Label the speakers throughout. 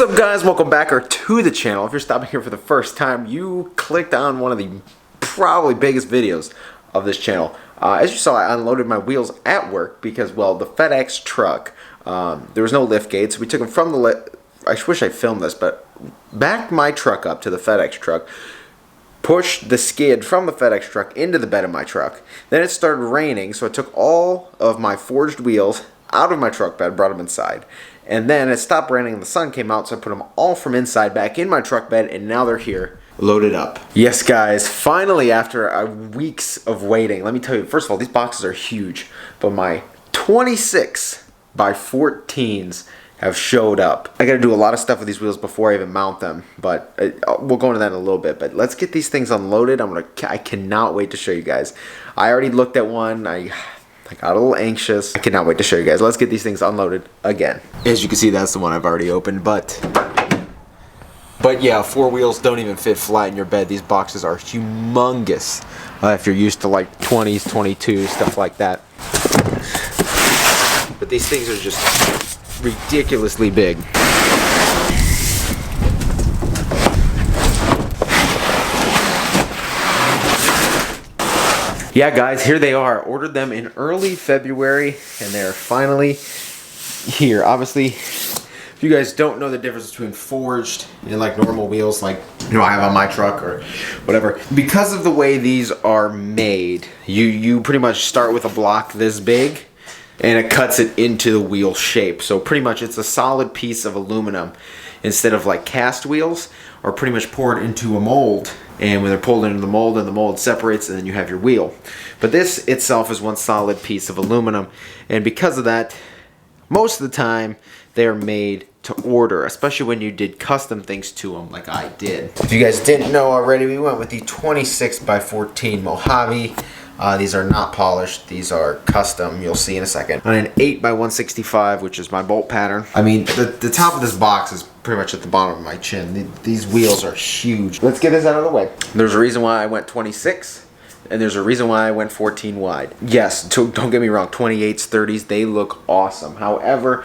Speaker 1: What's up, guys? Welcome back to the channel. If you're stopping here for the first time, you clicked on one of the probably biggest videos of this channel. As you saw, I unloaded my wheels at work because, well, the FedEx truck, there was no lift gate, so we took them from the lift. I wish I filmed this, but backed my truck up to the FedEx truck, pushed the skid from the FedEx truck into the bed of my truck. Then it started raining, so I took all of my forged wheels out of my truck bed, brought them inside. And then it stopped raining and the sun came out, so I put them all from inside back in my truck bed, and now they're here, loaded up. Yes, guys, finally, after weeks of waiting, let me tell you, first of all, these boxes are huge, but my 26x14'S have showed up. I gotta do a lot of stuff with these wheels before I even mount them, but we'll go into that in a little bit. But let's get these things unloaded. I cannot wait to show you guys. I already looked at one. I got a little anxious. I cannot wait to show you guys. Let's get these things unloaded again. As you can see, that's the one I've already opened, but yeah, four wheels don't even fit flat in your bed. These boxes are humongous. If you're used to like 20s, 22s, stuff like that. But these things are just ridiculously big. Yeah, guys, here they are. Ordered them in early February, and they're finally here. Obviously, if you guys don't know the difference between forged and like normal wheels, like I have on my truck or whatever, because of the way these are made, you pretty much start with a block this big, and it cuts it into the wheel shape. So pretty much it's a solid piece of aluminum instead of like cast wheels, or pretty much poured into a mold. And when they're pulled into the mold separates, and then you have your wheel. But this itself is one solid piece of aluminum. And because of that, most of the time, they're made to order, especially when you did custom things to them like I did. If you guys didn't know already, we went with the 26x14 Mojave. These are not polished, these are custom, you'll see in a second. On an 8x165, which is my bolt pattern. I mean, the top of this box is pretty much at the bottom of my chin. These wheels are huge. Let's get this out of the way. There's a reason why I went 26, and there's a reason why I went 14 wide. Yes, don't get me wrong, 28s, 30s, they look awesome. However,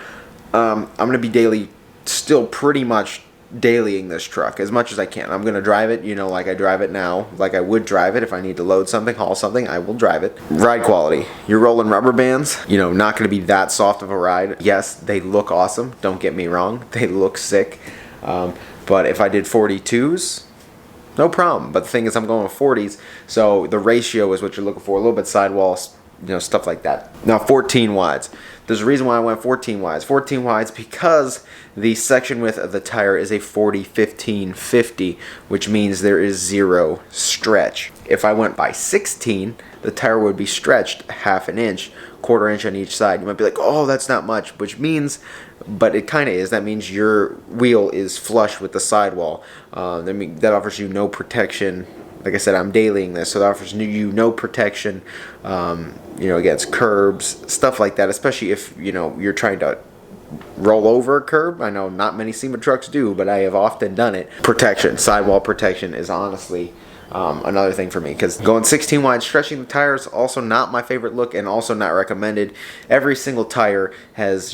Speaker 1: I'm gonna be still pretty much dailying this truck as much as I can. I'm gonna drive it, like I drive it now, like I would drive it if I need to load something, haul something, I will drive it. Ride quality. You're rolling rubber bands, not gonna be that soft of a ride. Yes, they look awesome, don't get me wrong, they look sick. But if I did 42s, no problem. But the thing is, I'm going with 40s, so the ratio is what you're looking for, a little bit sidewalls, stuff like that. Now 14 wides. There's a reason why I went 14 wides. 14 wides because the section width of the tire is a 40-15-50, which means there is zero stretch. If I went by 16, the tire would be stretched half an inch, quarter inch on each side. You might be like, oh, that's not much, which means, but it kind of is. That means your wheel is flush with the sidewall. That offers you no protection. Like I said, I'm dailying this, so that offers you no protection, against curbs, stuff like that, especially if, you're trying to roll over a curb. I know not many SEMA trucks do, but I have often done it. Protection, sidewall protection is honestly another thing for me, because going 16 wide, stretching the tires, also not my favorite look and also not recommended. Every single tire has,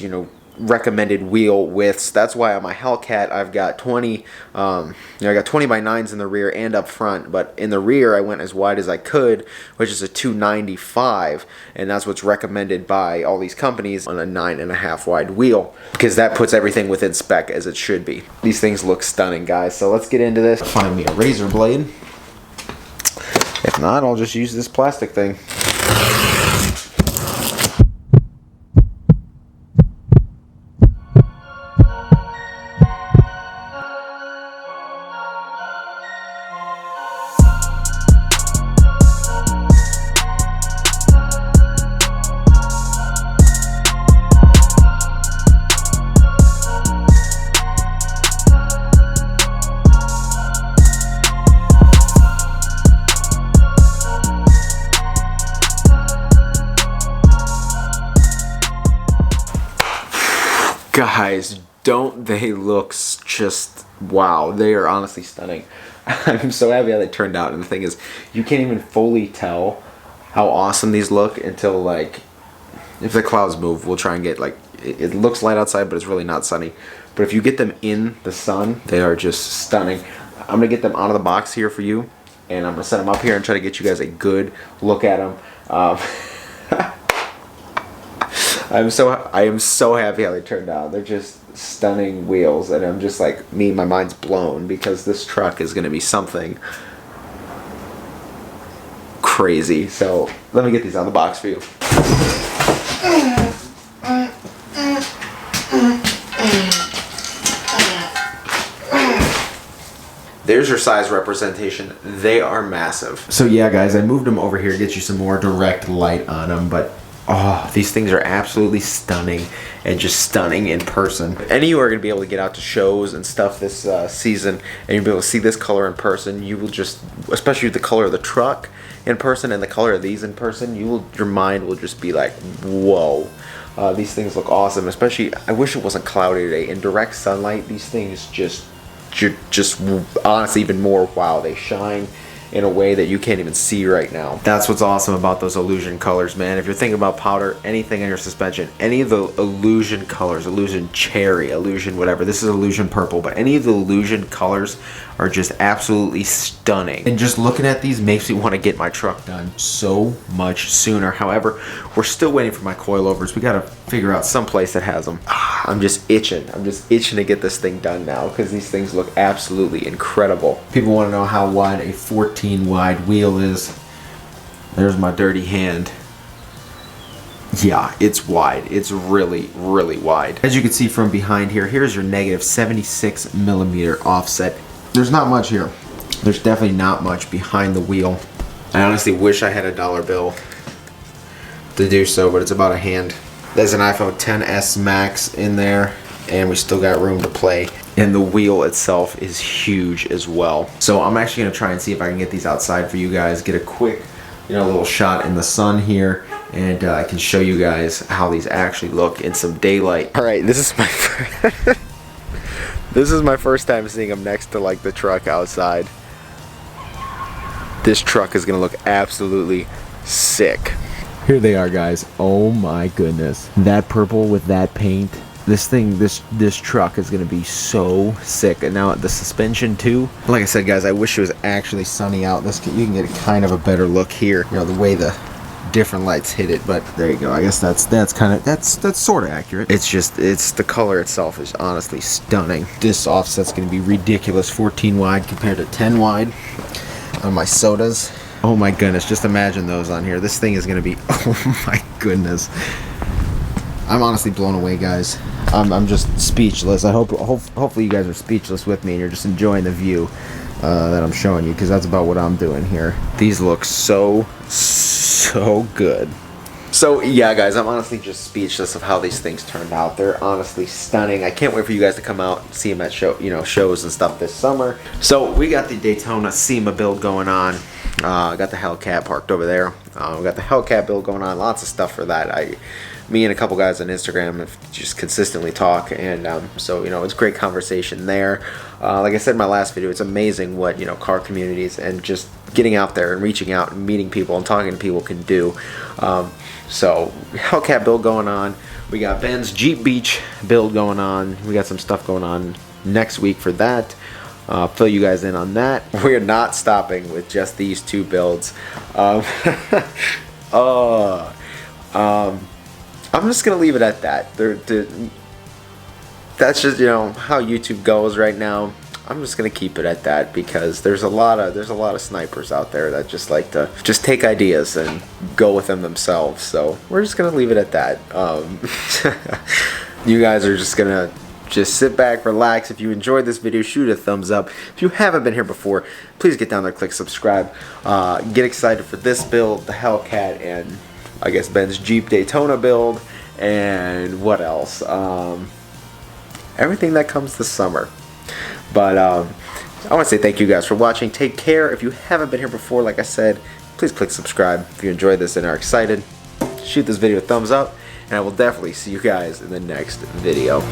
Speaker 1: recommended wheel widths. That's why on my Hellcat I've got 20 I got 20x9s in the rear and up front, but in the rear I went as wide as I could, which is a 295, and that's what's recommended by all these companies on a 9.5 wide wheel, because that puts everything within spec as it should be. These things look stunning, guys, so let's get into this. Find me a razor blade. If not, I'll just use this plastic thing. Guys, don't they look just wow? They are honestly stunning. I'm so happy how they turned out, and the thing is, you can't even fully tell how awesome these look until, like, if the clouds move, we'll try and get, like, it looks light outside, but it's really not sunny. But if you get them in the sun, they are just stunning. I'm gonna get them out of the box here for you, and I'm gonna set them up here and try to get you guys a good look at them. I am so happy how they turned out. They're just stunning wheels, and I'm just like, my mind's blown, because this truck is gonna be something crazy. So let me get these out of the box for you. There's your size representation. They are massive. So yeah, guys, I moved them over here to get you some more direct light on them, but oh, these things are absolutely stunning, and just stunning in person. Any of you are going to be able to get out to shows and stuff this season, and you'll be able to see this color in person. You will just, especially the color of the truck in person and the color of these in person, your mind will just be like, whoa. These things look awesome, especially, I wish it wasn't cloudy today. In direct sunlight, these things just honestly even more wow. They shine in a way that you can't even see right now. That's what's awesome about those illusion colors, man. If you're thinking about powder, anything in your suspension, any of the illusion colors, illusion cherry, illusion whatever, this is illusion purple, but any of the illusion colors are just absolutely stunning. And just looking at these makes me want to get my truck done so much sooner. However, we're still waiting for my coilovers. We gotta figure out some place that has them. I'm just itching. I'm just itching to get this thing done now, because these things look absolutely incredible. People want to know how wide a 14 wide wheel is. There's my dirty hand. Yeah, it's wide. It's really, really wide. As you can see from behind here, here's your negative 76mm offset. There's not much here. There's definitely not much behind the wheel. I honestly wish I had a dollar bill to do so, but it's about a hand. There's an iPhone XS Max in there, and we still got room to play. And the wheel itself is huge as well. So I'm actually gonna try and see if I can get these outside for you guys, get a quick, little shot in the sun here, and I can show you guys how these actually look in some daylight. All right, this is my this is my first time seeing them next to like the truck outside. This truck is gonna look absolutely sick. Here they are, guys. Oh my goodness. That purple with that paint. This thing, this truck is gonna be so sick. And now the suspension too. Like I said, guys, I wish it was actually sunny out. You can get kind of a better look here. The way the different lights hit it, but there you go. I guess that's sort of accurate. It's the color itself is honestly stunning. This offset's gonna be ridiculous. 14 wide compared to 10 wide on my sodas. Oh my goodness, just imagine those on here. This thing is gonna be, oh my goodness. I'm honestly blown away, guys. I'm just speechless. I hopefully you guys are speechless with me and you're just enjoying the view that I'm showing you, because that's about what I'm doing here. These look so good. So yeah, guys, I'm honestly just speechless of how these things turned out. They're honestly stunning. I can't wait for you guys to come out and see them at shows and stuff this summer. So we got the Daytona SEMA build going on. Got the Hellcat parked over there. We got the Hellcat build going on. Lots of stuff for that. Me and a couple guys on Instagram have just consistently talk, and so it's great conversation there. Like I said in my last video, it's amazing what car communities and just getting out there and reaching out and meeting people and talking to people can do. So Hellcat build going on. We got Ben's Jeep Beach build going on. We got some stuff going on next week for that. Fill you guys in on that. We're not stopping with just these two builds. I'm just gonna leave it at that. That's just how YouTube goes right now. I'm just gonna keep it at that, because there's a lot of snipers out there that just like to just take ideas and go with them themselves. So we're just gonna leave it at that. You guys are just gonna sit back, relax. If you enjoyed this video, shoot a thumbs up. If you haven't been here before, please get down there, click subscribe. Get excited for this build, the Hellcat, and I guess Ben's Jeep Daytona build, and what else? Everything that comes this summer. But I want to say thank you guys for watching. Take care. If you haven't been here before, like I said, please click subscribe. If you enjoyed this and are excited, shoot this video a thumbs up, and I will definitely see you guys in the next video.